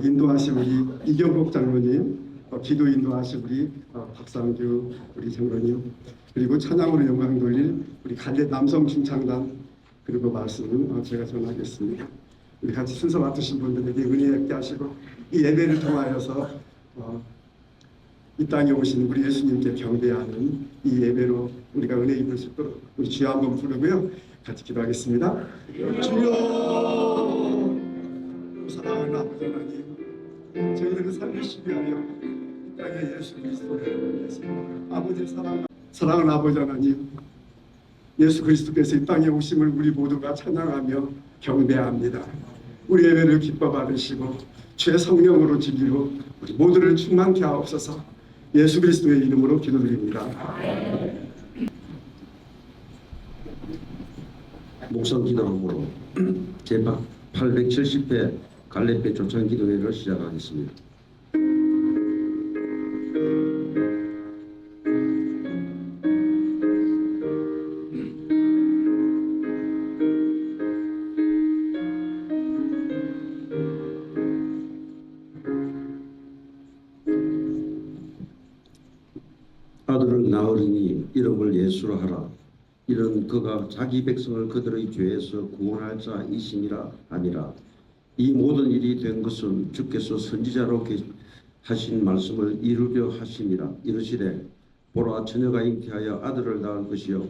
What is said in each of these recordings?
인도하신 우리 이경복 장로님, 기도 인도하신 우리 박상규 우리 장로님, 그리고 찬양으로 영광 돌릴 우리 갈렙 남성 중창단, 그리고 말씀은 제가 전하겠습니다. 우리 같이 순서 맡으신 분들에게 은혜 있게 하시고 이 예배를 통하여서 이 땅에 오신 우리 예수님께 경배하는 이 예배로 우리가 은혜 입을 수 있도록 우리 주여 한번 부르고요. 같이 기도하겠습니다. 주여 사랑하는 아버지 하나님, 저희들을 살리시기 위하여 이 땅에 예수 그리스도를 보내셨습니다. 아버지 사랑하는 아버지 하나님, 예수 그리스도께서 이 땅에 오심을 우리 모두가 찬양하며 경배합니다. 우리 예배를 기뻐 받으시고 주의 성령으로 지기로 우리 모두를 충만케 하옵소서. 예수 그리스도의 이름으로 기도드립니다. 목성 기도함으로 제 870회 갈렙배 조찬 기도회를 시작하겠습니다. 아들을 낳으리니 이름을 예수로 하라. 이는 그가 자기 백성을 그들의 죄에서 구원할 자이심이라 하니라. 이 모든 일이 된 것은 주께서 선지자로 하신 말씀을 이루려 하심이라. 이르시되 보라, 처녀가 잉태하여 아들을 낳을 것이요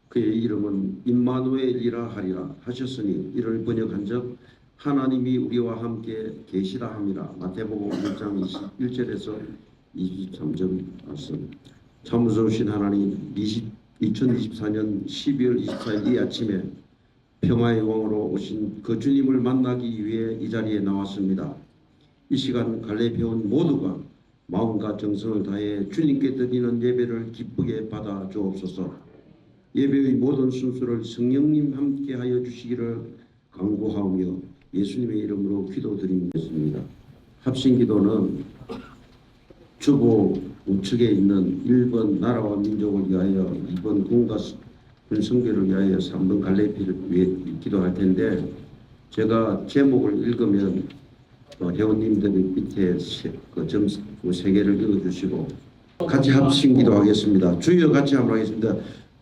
그의 이름은 임마누엘이라 하리라 하셨으니 이를 번역한즉 하나님이 우리와 함께 계시라 함이라. 마태복음 1장 21절에서 23절 말씀. 참 무서우신 하나님, 2024년 12월 24일 이 아침에 평화의 왕으로 오신 그 주님을 만나기 위해 이 자리에 나왔습니다. 이 시간 갈렙 회원 모두가 마음과 정성을 다해 주님께 드리는 예배를 기쁘게 받아 주옵소서. 예배의 모든 순서를 성령님 함께하여 주시기를 간구하오며 예수님의 이름으로 기도드립니다. 합심기도는 주보 우측에 있는 1번 나라와 민족을 위하여, 2번 군과 군성교를 위하여, 3번 갈렙피를 위해 기도할 텐데, 제가 제목을 읽으면 회원님들 밑에 점수 3개를 읽어주시고 같이 합심 기도하겠습니다. 주여 같이 한번 하겠습니다.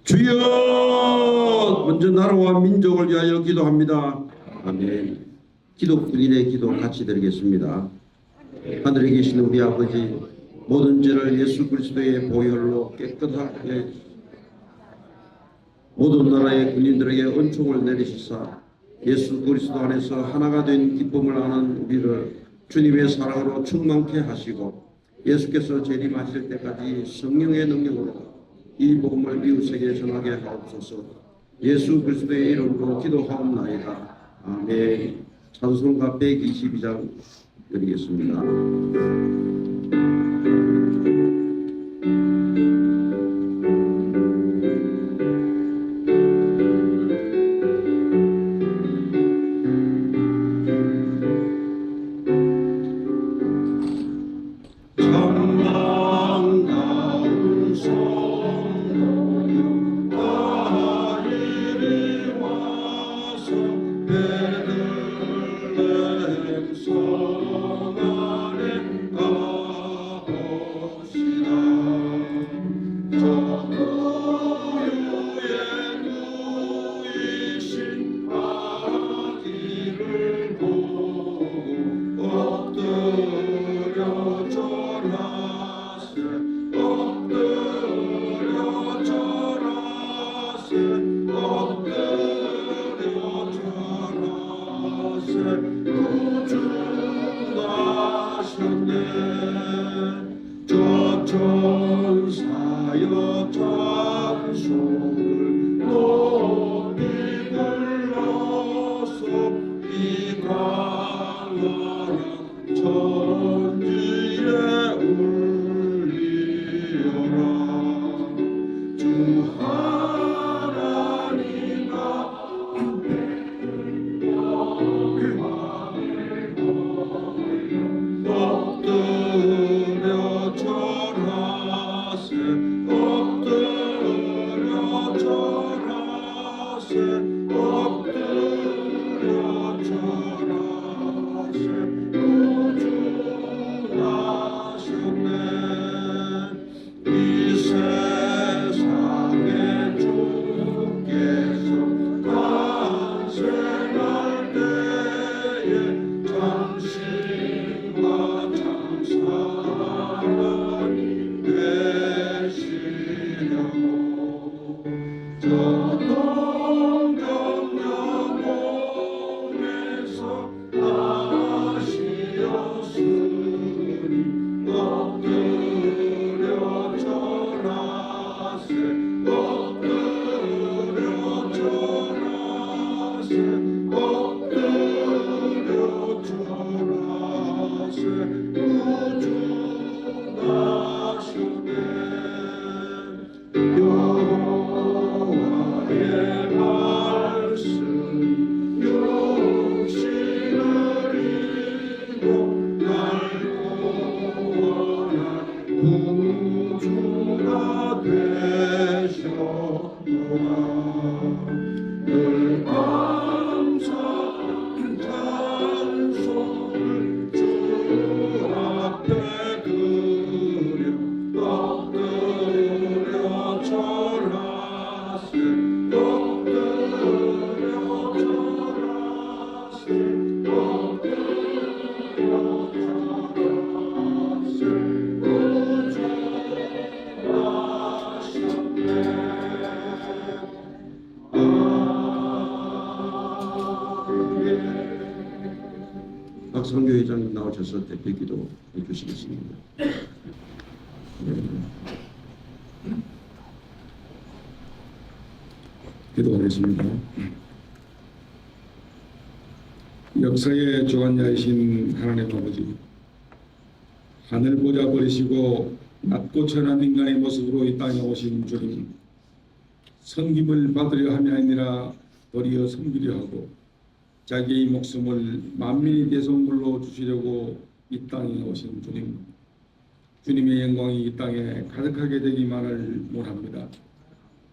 주여! 먼저 나라와 민족을 위하여 기도합니다. 아멘. 기독군인의 기도 같이 드리겠습니다. 하늘에 계시는 우리 아버지, 모든 죄를 예수 그리스도의 보혈로 깨끗하게 모든 나라의 군인들에게 은총을 내리시사 예수 그리스도 안에서 하나가 된 기쁨을 아는 우리를 주님의 사랑으로 충만케 하시고 예수께서 재림하실 때까지 성령의 능력으로 이 복음을 이웃에게 전하게 하옵소서. 예수 그리스도의 이름으로 기도하옵나이다. 아멘. 찬송가 122장 드리겠습니다. 엎드려 절하세 우주 나오셔서 대표 기도해 주시겠습니다. 기도하겠습니다. 역사의 주관자이신 하나님 아버지, 하늘 보좌 버리시고 낮고 천한 인간의 모습으로 이 땅에 오신 주님, 섬김을 받으려 함이 아니라 도리어 섬기려 하고 자기의 목숨을 만민의 대성물로 주시려고 이 땅에 오신 주님, 주님의 영광이 이 땅에 가득하게 되기만을 원합니다.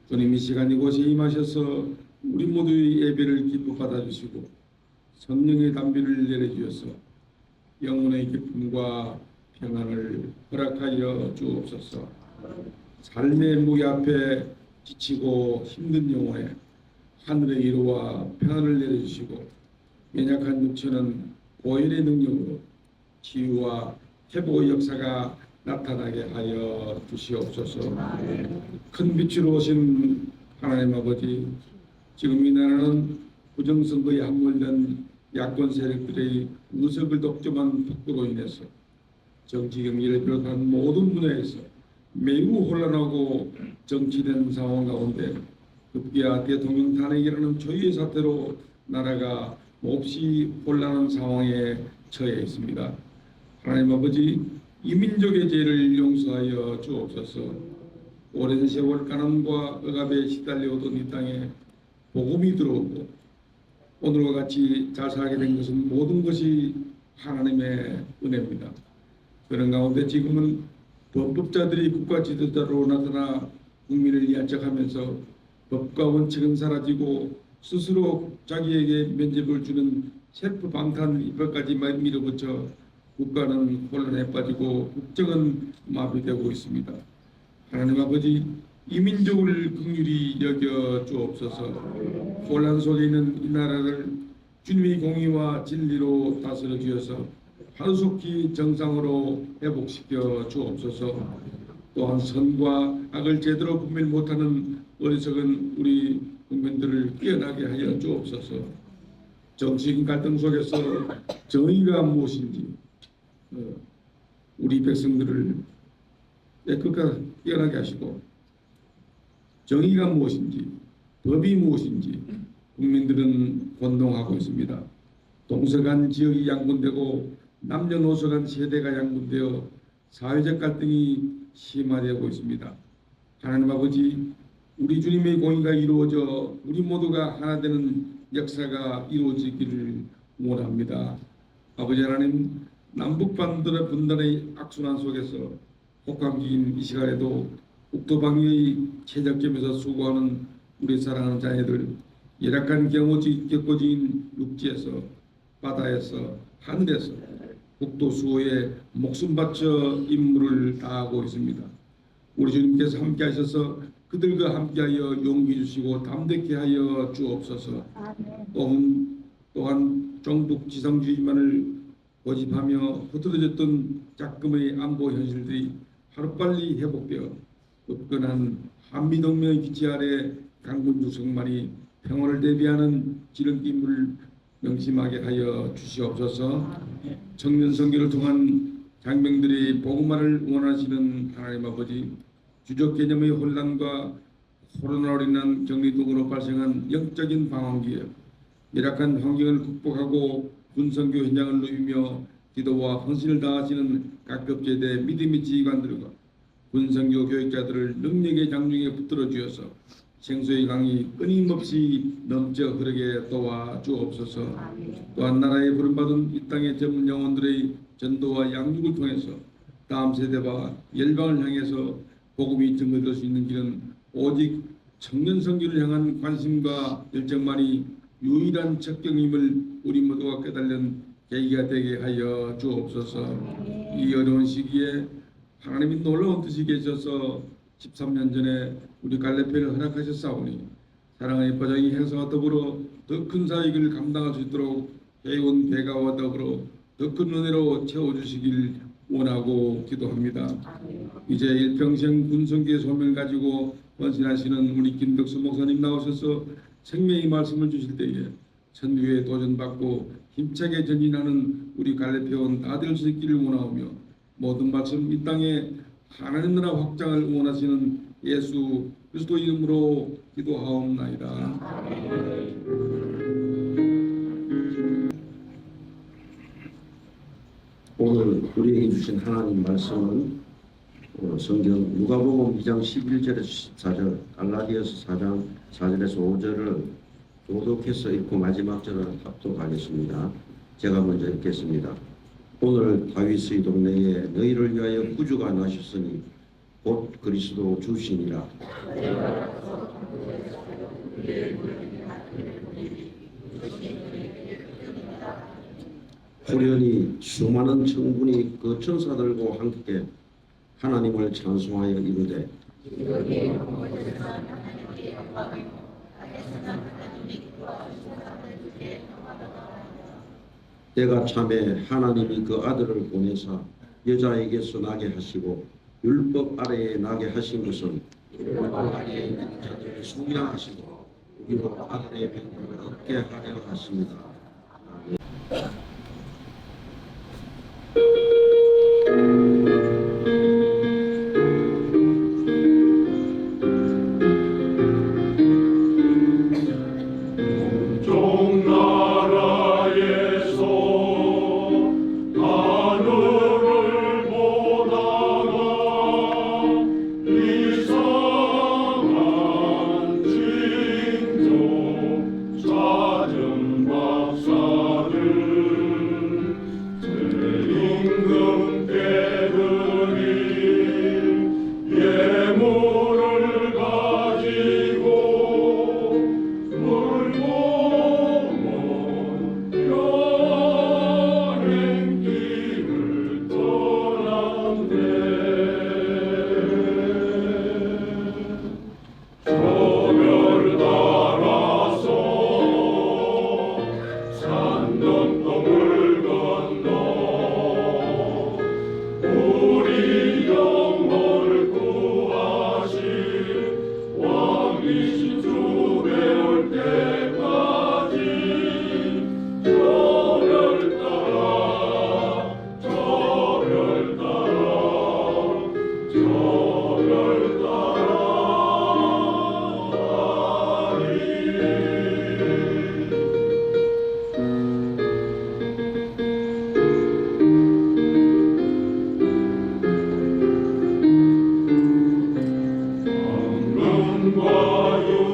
주님, 이 시간 이곳에 임하셔서 우리 모두의 예배를 기뻐 받아주시고 성령의 담비를 내려주셔서 영혼의 기쁨과 평안을 허락하여 주옵소서. 삶의 무게 앞에 지치고 힘든 영혼에 하늘의 위로와 평안을 내려주시고 연약한 육체는 보혈의 능력으로 치유와 회복의 역사가 나타나게 하여 주시옵소서. 큰 빛으로 오신 하나님 아버지, 지금 이 나라는 부정선거에 함몰된 야권 세력들의 의석을 독점한 폭도로 인해서 정치 경제를 비롯한 모든 분야에서 매우 혼란하고 정치된 상황 가운데 급기야 대통령 탄핵이라는 초유의 사태로 나라가 몹시 혼란한 상황에 처해 있습니다. 하나님 아버지, 이민족의 죄를 용서하여 주옵소서. 오랜 세월 가난과 억압에 시달려오던 이 땅에 복음이 들어오고 오늘과 같이 잘 살게 된 것은 모든 것이 하나님의 은혜입니다. 그런 가운데 지금은 범법자들이 국가 지도자로 나타나 국민을 이한척하면서 법과 원칙은 사라지고 스스로 자기에게 면죄부를 주는 셀프 방탄 입법까지 밀어붙여 국가는 혼란에 빠지고 국정은 마비되고 있습니다. 하나님 아버지, 이 민족을 긍휼히 여겨 주옵소서. 혼란 속에 있는 이 나라를 주님의 공의와 진리로 다스려 주셔서 하루속히 정상으로 회복시켜 주옵소서. 또한 선과 악을 제대로 분별 못하는 어리석은 우리 국민들을 깨어나게 하여 주옵소서. 정치인 갈등 속에서 정의가 무엇인지 우리 백성들을 깨끗하게 깨어나게 하시고 정의가 무엇인지 법이 무엇인지 국민들은 혼동하고 있습니다. 동서간 지역이 양분되고 남녀노소 간 세대가 양분되어 사회적 갈등이 심화되고 있습니다. 하나님 아버지, 우리 주님의 공의가 이루어져 우리 모두가 하나 되는 역사가 이루어지기를 원합니다. 아버지 하나님, 남북 분단의 악순환 속에서 혹한기인 이 시간에도 국토방위의 최적점에서 수고하는 우리 사랑하는 자녀들, 열악한 경우지 겪어진 육지에서, 바다에서, 하늘에서 국토 수호에 목숨 바쳐 임무를 다하고 있습니다. 우리 주님께서 함께 하셔서 그들과 함께하여 용기 주시고 담대케 하여 주옵소서. 또한 종북 지상주의만을 고집하며 흐트러졌던 작금의 안보 현실들이 하루빨리 회복되어 굳건한 한미동맹의 기치 아래 강군 육성만이 평화를 대비하는 지름길을 명심하게 하여 주시옵소서. 청년 선교를 통한 장병들의 복음화를 원하시는 하나님 아버지, 주적 개념의 혼란과 코로나로 인한 격리 등으로 발생한 영적인 방황기에 열악한 환경을 극복하고 군선교 현장을 누비며 기도와 헌신을 다하시는 각급 제대 믿음의 지휘관들과 군선교 교육자들을 능력의 장중에 붙들어 주어서 생수의 강이 끊임없이 넘쳐 흐르게 도와 주옵소서. 또한 나라에 부름받은 이 땅의 젊은 영혼들의 전도와 양육을 통해서 다음 세대와 열방을 향해서 복음이 증거될 수 있는 길은 오직 청년 선교를 향한 관심과 열정만이 유일한 적경임을 우리 모두가 깨달는 계기가 되게 하여 주옵소서. 이 어려운 시기에 하나님이 놀라운 뜻이 계셔서 13년 전에 우리 갈래편을 허락하셨사오니 사랑의 보장이 행사와 더불어 더 큰 사역을 감당할 수 있도록 해온 배가와 더불어 더 큰 은혜로 채워주시길 원하고 기도합니다. 이제 일평생 군성교의 소명을 가지고 헌신하시는 우리 김덕수 목사님 나오셔서 생명의 말씀을 주실 때에 천주에 도전받고 힘차게 전진하는 우리 갈렙회원 다들 수 있기를 원하오며 모든 말씀 이 땅에 하나님 나라 확장을 원하시는 예수 그리스도 이름으로 기도하옵나이다. 오늘 우리에게 주신 하나님 말씀은 성경 누가복음 2장 11절에서 14절, 갈라디아서 4장 4절에서 5절을 도독해서 읽고 마지막 절을 합독하겠습니다. 제가 먼저 읽겠습니다. 오늘 다윗의 동네에 너희를 위하여 구주가 나셨으니 곧 그리스도 주시니라. 후련히 수많은 청군이 그 천사들과 함께 하나님을 찬송하여 이르되 때가 참에 하나님이 그 아들을 보내사 여자에게서 나게 하시고 율법 아래에 나게 하신 것은 율법 아래에 있는 자들을 속량하시고 우리로 아들의 명령을 얻게 하려 하십니다. 과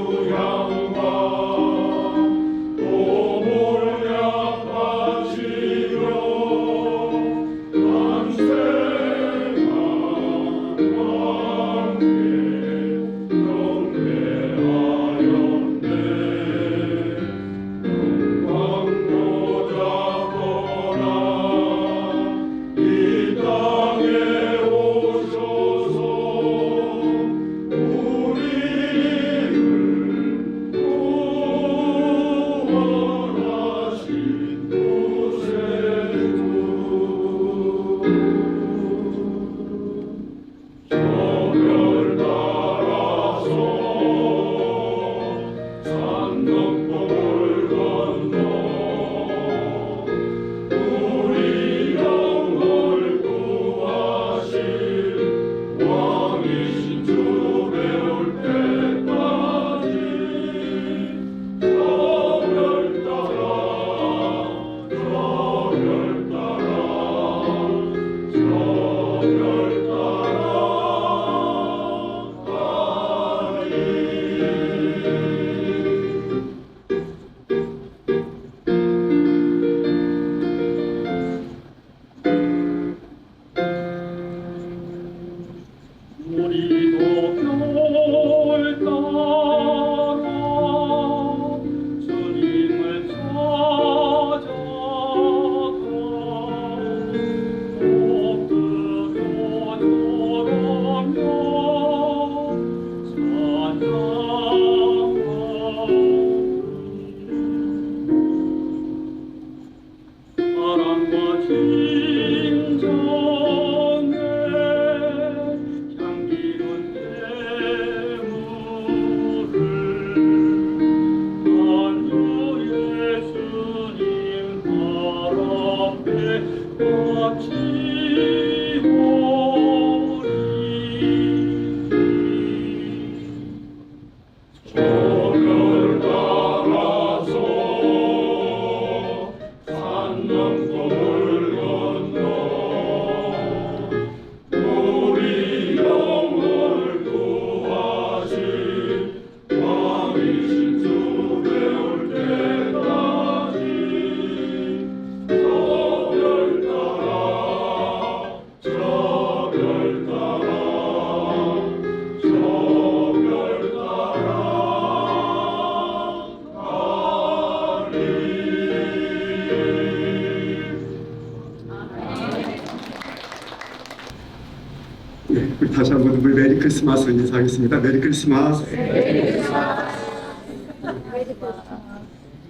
네, 우리 다시 한번 우리 메리 크리스마스 인사하겠습니다. 메리 크리스마스.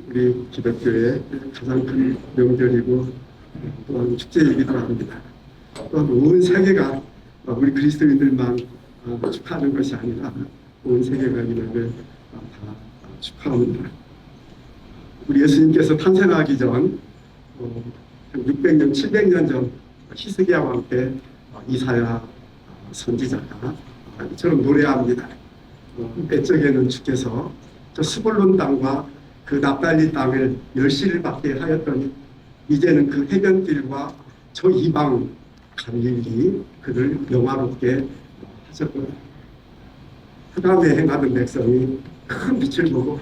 우리 기독교의 가장 큰 명절이고 또한 축제이기도 합니다. 또한 온 세계가 우리 그리스도인들만 축하하는 것이 아니라 온 세계가 이날을 다 축하합니다. 우리 예수님께서 탄생하기 전 한 600년, 700년 전 히스기야와 함께 이사야 선지자가 이처럼 노래합니다. 옛적에는 주께서 저 스불론 땅과 그 납달리 땅을 멸시를 받게 하였더니 이제는 그 해변길과 저 이방 갈릴리 그를 영화롭게 하셨구나. 흑암에 행하던 백성이 큰 빛을 보고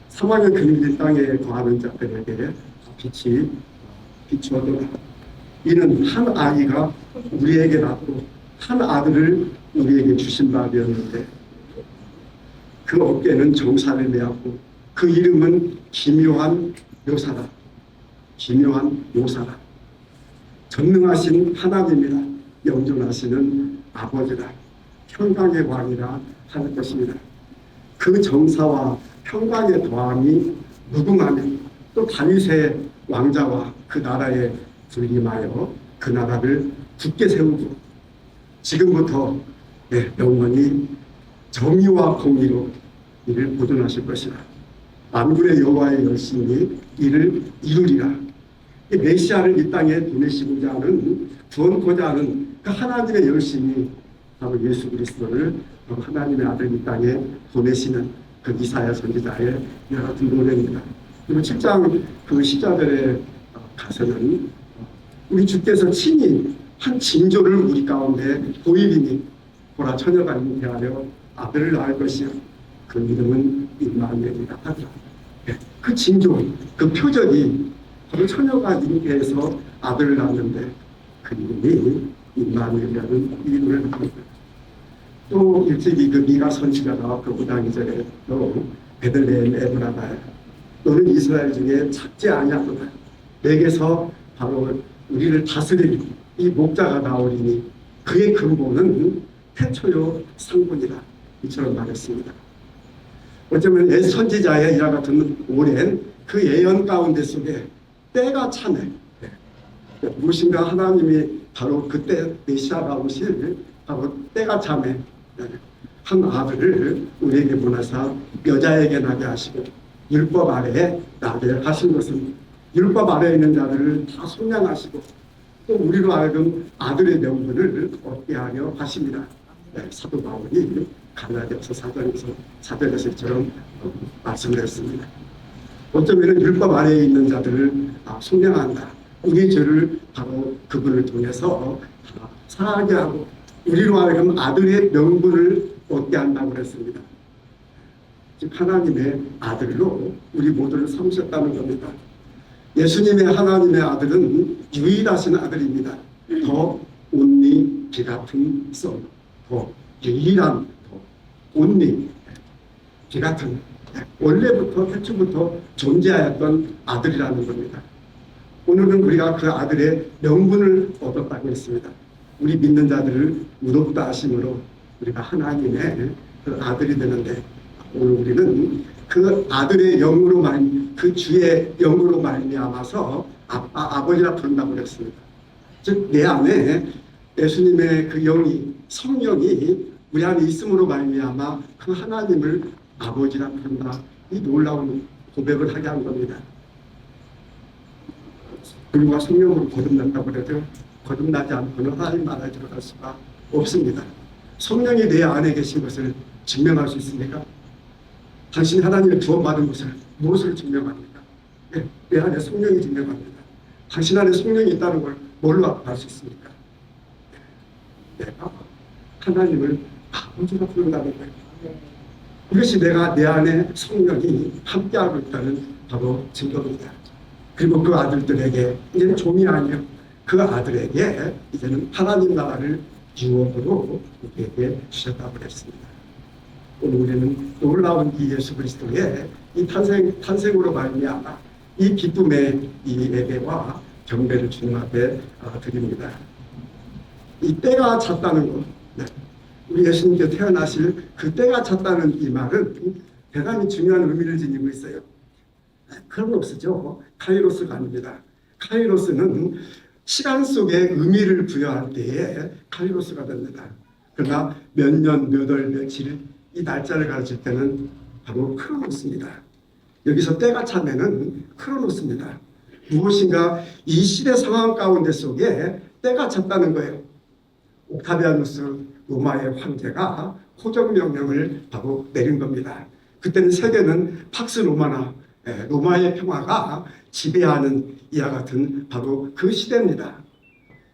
사망의 그늘진 땅에 거하는 자들에게 빛이 비추어도다. 이는 한 아이가 우리에게 낳고 한 아들을 우리에게 주신 바 되었는데 그 어깨는 정사를 메었고 그 이름은 기묘한 묘사다. 기묘한 묘사다. 전능하신 하나님이라 영존하시는 아버지라 평강의 왕이라 할 것입니다. 그 정사와 평강의 더함이 무궁하며 또 다윗의 왕자와 그 나라에 군림하여 그 나라를 굳게 세우고 지금부터 영원히 정의와 공의로 이를 보존하실 것이라. 만군의 여호와의 열심히 이를 이루리라. 이 메시아를 이 땅에 보내시고자 하는 구원코자 하는 그 하나님의 열심이 바로 예수 그리스도를 하나님의 아들 이 땅에 보내시는 그 이사야 선지자의 이와 같은 노래입니다. 그리고 7장 그 10절에 가서는 우리 주께서 친히 한 징조를 우리 가운데 보이리니 보라 처녀가 잉태하려 아들을 낳을 것이요 그 이름은 임마누엘이라 하더라. 그 징조, 그 표적이 바로 처녀가 잉태해서 아들을 낳았는데 그 이름이 임마누엘이라는 이름을 합니다. 또 일찍이 그 미가 선지자가 그 5장 2절에 또 베들레헴 에브라다야 너는 이스라엘 중에 작지 아니하도다. 내게서 바로 우리를 다스릴 이 목자가 나오리니 그의 근본은 태초요 상본이라 이처럼 말했습니다. 어쩌면 선지자의 이와 같은 오랜 그 예언 가운데 속에 때가 차네. 무엇인가 하나님이 바로 그때 메시아가 오실 바로 때가 차네. 한 아들을 우리에게 보내사 여자에게 나게 하시고 율법 아래에 나게 하신 것은 율법 아래에 있는 자들을 다 속량하시고 또 우리로 하여금 아들의 명분을 얻게 하려 하십니다. 사도 바울이 갈라디아서 4절에서 이처럼 말씀을 했습니다. 어쩌면 율법 아래에 있는 자들을 속량한다. 우리 죄를 바로 그분을 통해서 사하게 하고 우리로 하여금 아들의 명분을 얻게 한다고 했습니다. 즉 하나님의 아들로 우리 모두를 삼으셨다는 겁니다. 예수님의 하나님의 아들은 유일하신 아들입니다. 더 온리 비같은 성, 더 유일한 더 온리 비같은 원래부터 태초부터 존재하였던 아들이라는 겁니다. 오늘은 우리가 그 아들의 명분을 얻었다고 했습니다. 우리 믿는 자들을 의롭다 하심으로 우리가 하나님의 그 아들이 되는데 오늘 우리는 그 아들의 영으로 그 주의 영으로 말미암아서 아버지라 부른다고 그랬습니다. 즉 내 안에 예수님의 그 영이 성령이 우리 안에 있음으로 말미암아 그 하나님을 아버지라 부른다. 이 놀라운 고백을 하게 한 겁니다. 불과 성령으로 거듭난다고 해도 거듭나지 않고는 하나님 나라에 들어갈 수가 없습니다. 성령이 내 안에 계신 것을 증명할 수 있습니까? 당신이 하나님의 구원받은 것을 무엇을 증명합니까? 내 안에 성령이 증명합니다. 당신 안에 성령이 있다는 걸 뭘로 알 수 있습니까? 내가 하나님을 아버지로 부른다는 거예요. 이것이 내가 내 안에 성령이 함께하고 있다는 바로 증거입니다. 그리고 그 아들들에게 이제는 종이 아니요 그 아들에게 이제는 하나님 나라를 유업으로 우리에게 주셨다고 했습니다. 오늘 우리는 놀라운 이 예수 그리스도의 이 탄생으로 말미암아 이 기쁨의 이 예배와 경배를 주님 앞에 드립니다. 이 때가 찼다는 것, 네. 우리 예수님께 태어나실 그 때가 찼다는 이 말은 대단히 중요한 의미를 지니고 있어요. 크로노스죠. 카이로스가 아닙니다. 카이로스는 시간 속에 의미를 부여할 때에 카이로스가 됩니다. 그러나 몇 년, 몇 월, 며칠 이 날짜를 가르칠 때는 바로 크로노스입니다. 여기서 때가 차면은 크로노스입니다. 무엇인가 이 시대 상황 가운데 속에 때가 찼다는 거예요. 옥타비아누스 로마의 황제가 호적 명령을 바로 내린 겁니다. 그때는 세계는 팍스 로마나 로마의 평화가 지배하는 이와 같은 바로 그 시대입니다.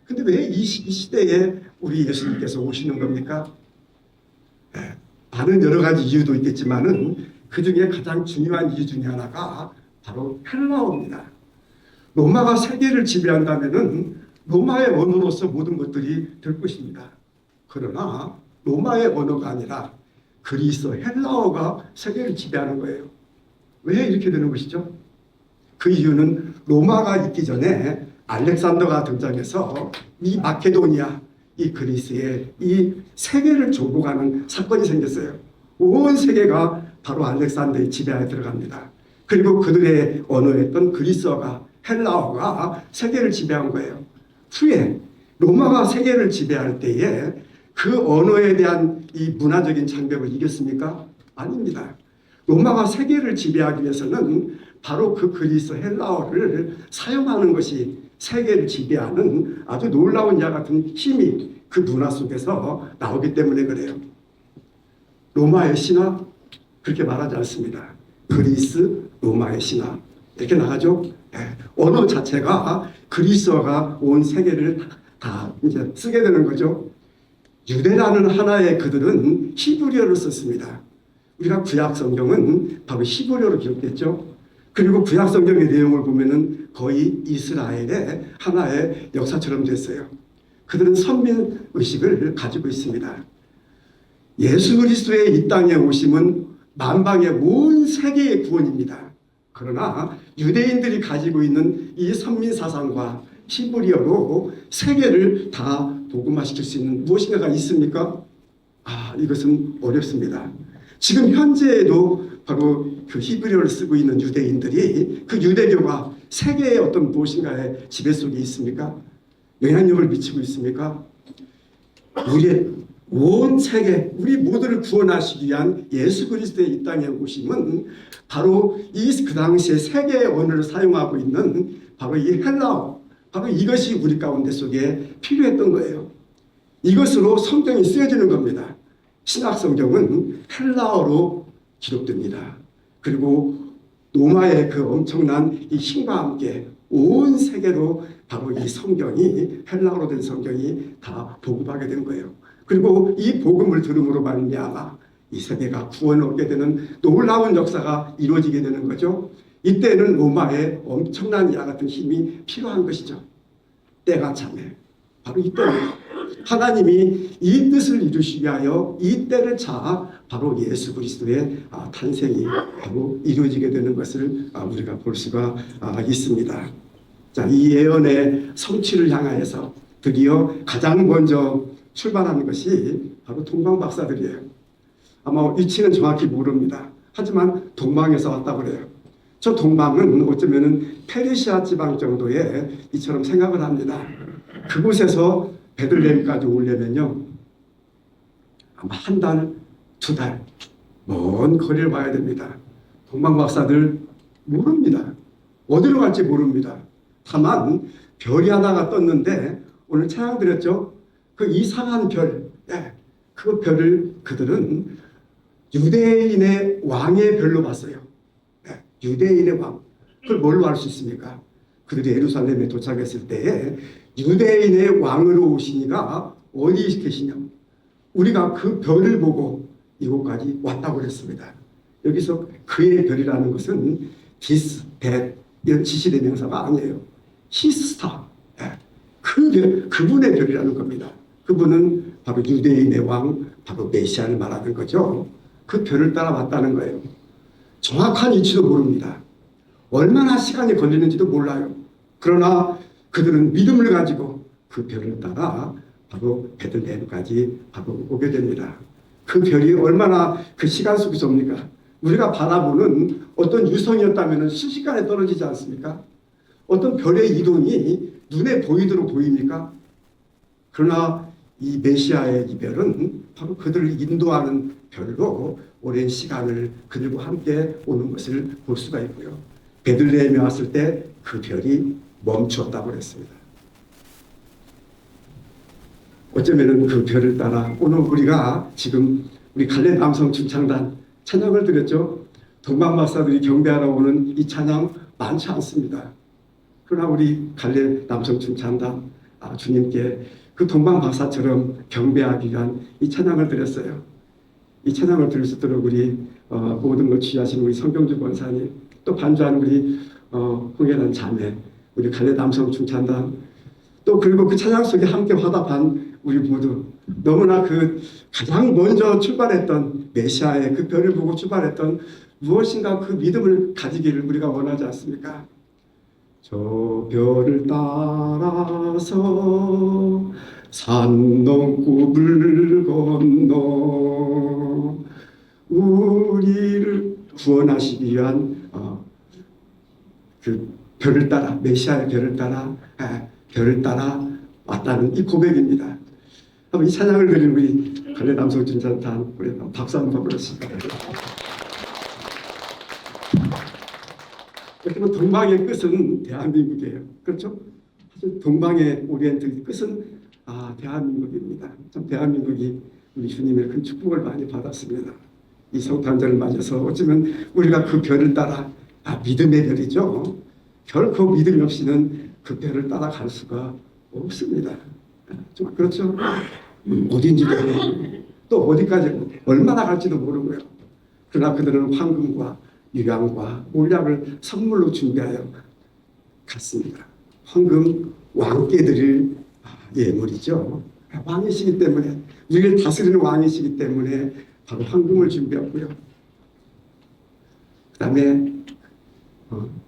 근데 왜 이 시대에 우리 예수님께서 오시는 겁니까? 많은 여러 가지 이유도 있겠지만은 그 중에 가장 중요한 이유 중에 하나가 바로 헬라어입니다. 로마가 세계를 지배한다면은 로마의 언어로서 모든 것들이 될 것입니다. 그러나 로마의 언어가 아니라 그리스 헬라어가 세계를 지배하는 거예요. 왜 이렇게 되는 것이죠? 그 이유는 로마가 있기 전에 알렉산더가 등장해서 이 마케도니아, 이 그리스에 이 세계를 정복하는 사건이 생겼어요. 온 세계가 바로 알렉산더의 지배하에 들어갑니다. 그리고 그들의 언어였던 그리스어가 헬라어가 세계를 지배한 거예요. 후에 로마가 세계를 지배할 때에 그 언어에 대한 이 문화적인 장벽을 이겼습니까? 아닙니다. 로마가 세계를 지배하기 위해서는 바로 그 그리스 헬라어를 사용하는 것이 세계를 지배하는 아주 놀라운 야 같은 힘이 그 문화 속에서 나오기 때문에 그래요. 로마의 신화 그렇게 말하지 않습니다. 그리스 로마의 신화 이렇게 나가죠. 언어 자체가 그리스어가 온 세계를 다 이제 쓰게 되는 거죠. 유대라는 하나의 그들은 히브리어를 썼습니다. 우리가 구약 성경은 바로 히브리어로 기록됐죠. 그리고 구약 성경의 내용을 보면은 거의 이스라엘의 하나의 역사처럼 됐어요. 그들은 선민 의식을 가지고 있습니다. 예수 그리스도의 이 땅에 오심은 만방의 온 세계의 구원입니다. 그러나 유대인들이 가지고 있는 이 선민 사상과 히브리어로 세계를 다 복음화시킬 수 있는 무엇인가가 있습니까? 이것은 어렵습니다. 지금 현재에도 바로 그 히브리어를 쓰고 있는 유대인들이 그 유대교가 세계의 어떤 무엇인가의 지배 속에 있습니까? 영향력을 미치고 있습니까? 우리의 온 세계, 우리 모두를 구원하시기 위한 예수 그리스도의 이 땅에 오심은 바로 그 당시에 세계의 언어를 사용하고 있는 바로 이 헬라어, 바로 이것이 우리 가운데 속에 필요했던 거예요. 이것으로 성경이 쓰여지는 겁니다. 신약 성경은 헬라어로 기록됩니다. 그리고 로마의 그 엄청난 이 힘과 함께 온 세계로 바로 이 성경이 헬라어로 된 성경이 다 복음하게 된 거예요. 그리고 이 복음을 들음으로 말미암아 이 세계가 구원을 얻게 되는 놀라운 역사가 이루어지게 되는 거죠. 이때는 로마의 엄청난 이와 같은 힘이 필요한 것이죠. 때가 참에 바로 이때입니다. 하나님이 이 뜻을 이루시기 위하여 이 때를 차 바로 예수 그리스도의 탄생이 바로 이루어지게 되는 것을 우리가 볼 수가 있습니다. 자, 이 예언의 성취를 향하여서 드디어 가장 먼저 출발하는 것이 바로 동방 박사들이에요. 아마 위치는 정확히 모릅니다. 하지만 동방에서 왔다고 그래요. 저 동방은 어쩌면은 페르시아 지방 정도의 이처럼 생각을 합니다. 그곳에서 베들레헴까지 오려면요 아마 한 달, 두 달 먼 거리를 와야 됩니다. 동방 박사들 모릅니다. 어디로 갈지 모릅니다. 다만 별이 하나가 떴는데 오늘 찬양 드렸죠. 그 이상한 별, 그 별을 그들은 유대인의 왕의 별로 봤어요. 유대인의 왕. 그걸 뭘로 알 수 있습니까? 그들이 예루살렘에 도착했을 때에 유대인의 왕으로 오시니가 어디 계시냐? 우리가 그 별을 보고 이곳까지 왔다고 그랬습니다. 여기서 그의 별이라는 것은 this, that 이런 지시대명사가 아니에요. his star. 그분의 별이라는 겁니다. 그분은 바로 유대인의 왕, 바로 메시아를 말하는 거죠. 그 별을 따라 왔다는 거예요. 정확한 위치도 모릅니다. 얼마나 시간이 걸리는지도 몰라요. 그러나 그들은 믿음을 가지고 그 별을 따라 바로 베들레헴까지 바로 오게 됩니다. 그 별이 얼마나 그 시간 속에서 옵니까? 우리가 바라보는 어떤 유성이었다면 순식간에 떨어지지 않습니까? 어떤 별의 이동이 눈에 보이도록 보입니까? 그러나 이 메시아의 이 별은 바로 그들을 인도하는 별로 오랜 시간을 그들과 함께 오는 것을 볼 수가 있고요. 베들레헴에 왔을 때 그 별이 멈추었다고 그랬습니다. 어쩌면은 그 별을 따라 오늘 우리가 지금 우리 갈렙 남성 중창단 찬양을 드렸죠. 동방박사들이 경배하러 오는 이 찬양 많지 않습니다. 그러나 우리 갈렙 남성 중창단 주님께 그 동방박사처럼 경배하기 위한 이 찬양을 드렸어요. 이 찬양을 들을 수 있도록 우리 모든 걸 취하신 우리 성경주 권사님, 또 반주하는 우리 홍연한 자매, 우리 갈렙 남성 중창단, 또 그리고 그 찬양 속에 함께 화답한 우리 모두 너무나 그 가장 먼저 출발했던 메시아의 그 별을 보고 출발했던 무엇인가 그 믿음을 가지기를 우리가 원하지 않습니까? 저 별을 따라서 산 넘고 물 건너 우리를 구원하시기 위한 그 별을 따라, 메시아의 별을 따라 왔다는 이 고백입니다. 한번 이 찬양을 드린 우리 갈렙 남성 중창단 우리 박수 한번 보내주십시오. 그렇다면 동방의 끝은 대한민국이에요. 그렇죠? 사실 동방의 오리엔트의 끝은 대한민국입니다. 참 대한민국이 우리 주님의 큰 축복을 많이 받았습니다. 이 성탄절을 맞아서 어쩌면 우리가 그 별을 따라 믿음의 별이죠. 결코 믿음이 없이는 그 별을 따라갈 수가 없습니다. 좀 그렇죠? 어딘지도 모르고 또 어디까지 얼마나 갈지도 모르고요. 그러나 그들은 황금과 유향과 몰약을 선물로 준비하여 갔습니다. 황금 왕께 드릴 예물이죠. 왕이시기 때문에, 우리를 다스리는 왕이시기 때문에 바로 황금을 준비했고요. 그 다음에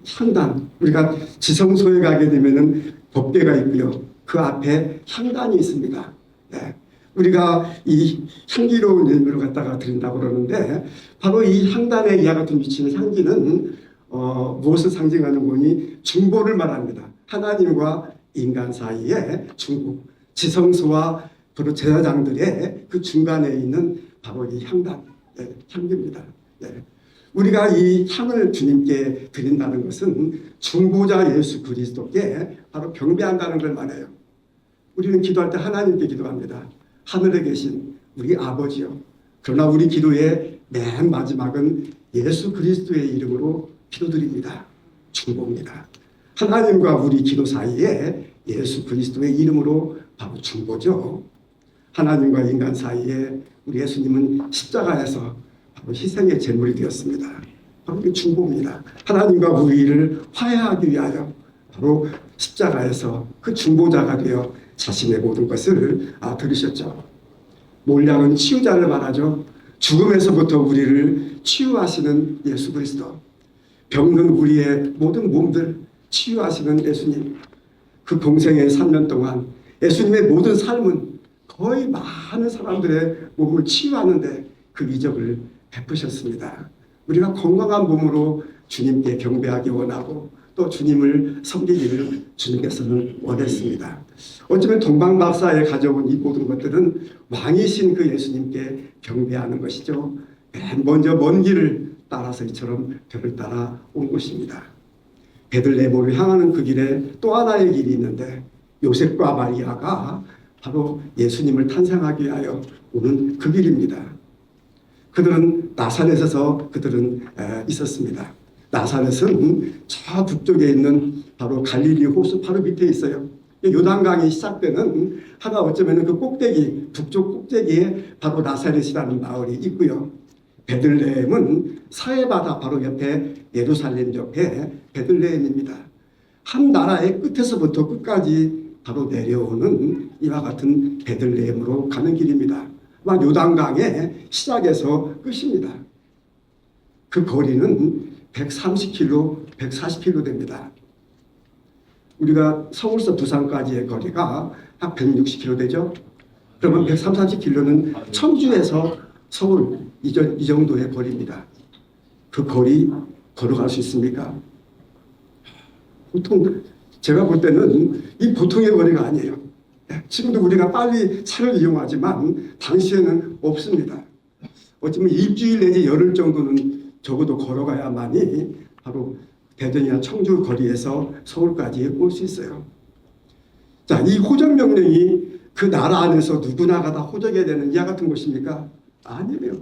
향단, 우리가 지성소에 가게 되면은 법궤가 있고요. 그 앞에 향단이 있습니다. 네. 우리가 이 향기로운 예물을 갖다가 드린다고 그러는데 바로 이 향단의 이와 같은 위치는 향기는 무엇을 상징하는 거니? 중보를 말합니다. 하나님과 인간 사이에 중보, 지성소와 바로 제사장들의 그 중간에 있는 바로 이 향단, 향기입니다. 우리가 이 향을 주님께 드린다는 것은 중보자 예수 그리스도께 바로 경배한다는 걸 말해요. 우리는 기도할 때 하나님께 기도합니다. 하늘에 계신 우리 아버지요. 그러나 우리 기도의 맨 마지막은 예수 그리스도의 이름으로 기도드립니다. 중보입니다. 하나님과 우리 기도 사이에 예수 그리스도의 이름으로 바로 중보죠. 하나님과 인간 사이에 우리 예수님은 십자가에서 바로 희생의 제물이 되었습니다. 바로 그 중보입니다. 하나님과 우리를 화해하기 위하여 바로 십자가에서 그 중보자가 되어 자신의 모든 것을 들으셨죠. 몰약은 치유자를 말하죠. 죽음에서부터 우리를 치유하시는 예수 그리스도, 병든 우리의 모든 몸들 치유하시는 예수님, 그 공생의 3년 동안 예수님의 모든 삶은 거의 많은 사람들의 몸을 치유하는데 그 이적을 베푸셨습니다. 우리가 건강한 몸으로 주님께 경배하기 원하고 또 주님을 섬기기를 주님께서는 원했습니다. 어쩌면 동방박사에 가져온 이 모든 것들은 왕이신 그 예수님께 경배하는 것이죠. 맨 먼저 먼 길을 따라서 이처럼 별을 따라 온 것입니다. 베들레헴으로 향하는 그 길에 또 하나의 길이 있는데 요셉과 마리아가 바로 예수님을 탄생하기 위하여 오는 그 길입니다. 그들은 나사렛에서 있었습니다. 나사렛은 저 북쪽에 있는 바로 갈릴리 호수 바로 밑에 있어요. 요단강이 시작되는 하나 어쩌면 그 꼭대기, 북쪽 꼭대기에 바로 나사렛이라는 마을이 있고요. 베들레헴은 사해바다 바로 옆에 예루살렘 옆에 베들레헴입니다. 한 나라의 끝에서부터 끝까지 바로 내려오는 이와 같은 베들레헴으로 가는 길입니다. 요단강의 시작에서 끝입니다. 그 거리는 130km, 140km 됩니다. 우리가 서울서 부산까지의 거리가 한 160km 되죠. 그러면 130, 40km는 청주에서 서울 이 정도의 거리입니다. 그 거리 걸어갈 수 있습니까? 보통 제가 볼 때는 이 보통의 거리가 아니에요. 지금도 우리가 빨리 차를 이용하지만 당시에는 없습니다. 어쩌면 일주일 내지 열흘 정도는 적어도 걸어가야만이 바로 대전이나 청주 거리에서 서울까지 올 수 있어요. 자, 이 호적 명령이 그 나라 안에서 누구나가 다 호적해야 되는 이와 같은 것입니까? 아니에요.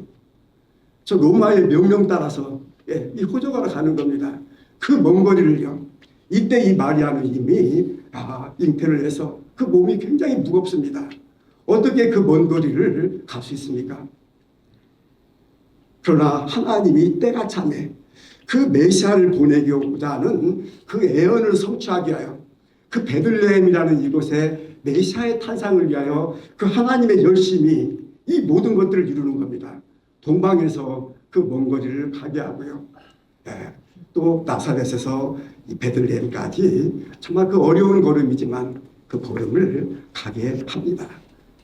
저 로마의 명령 따라서 이 호적하러 가는 겁니다. 그 먼 거리를요. 이때 이 마리아는 이미 잉태를 해서 그 몸이 굉장히 무겁습니다. 어떻게 그 먼 거리를 갈 수 있습니까? 그러나 하나님이 때가 참에 그 메시아를 보내고자 하는 그 애언을 성취하기 위하여 그 베들레헴이라는 이곳에 메시아의 탄생을 위하여 그 하나님의 열심이 이 모든 것들을 이루는 겁니다. 동방에서 그 먼 거리를 가게 하고요. 또 나사렛에서 이 베들레헴까지 정말 그 어려운 걸음이지만 그 걸음을 가게 합니다.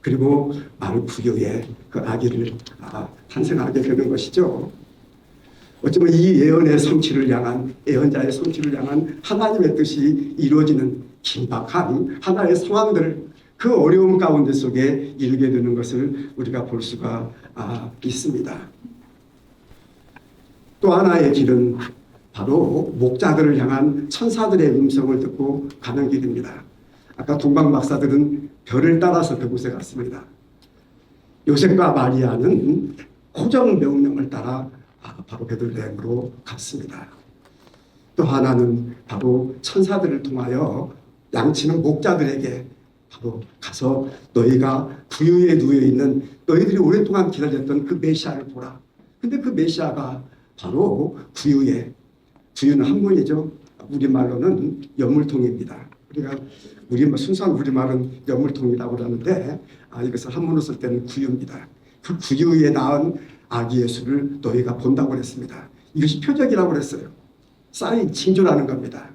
그리고 마을 부교에 그 아기를 탄생하게 되는 것이죠. 어쩌면 이 예언의 성취를 향한 예언자의 성취를 향한 하나님의 뜻이 이루어지는 긴박한 하나의 상황들을 그 어려움 가운데 속에 이루게 되는 것을 우리가 볼 수가 있습니다. 또 하나의 길은 바로 목자들을 향한 천사들의 음성을 듣고 가는 길입니다. 아까 동방 박사들은 별을 따라서 그곳에 갔습니다. 요셉과 마리아는 호정 명령을 따라 바로 베들레헴으로 갔습니다. 또 하나는 바로 천사들을 통하여 양치는 목자들에게 바로 가서 너희가 부유에 누워 있는 너희들이 오랫동안 기다렸던 그 메시아를 보라. 근데 그 메시아가 바로 부유는 한문이죠. 우리말로는 여물통입니다. 우리가 순수한 우리말은 여물통이라고 하는데 이것을 한문으로 쓸 때는 구유입니다. 그 구유에 낳은 아기 예수를 너희가 본다고 그랬습니다. 이것이 표적이라고 그랬어요. 사인, 징조라는 겁니다.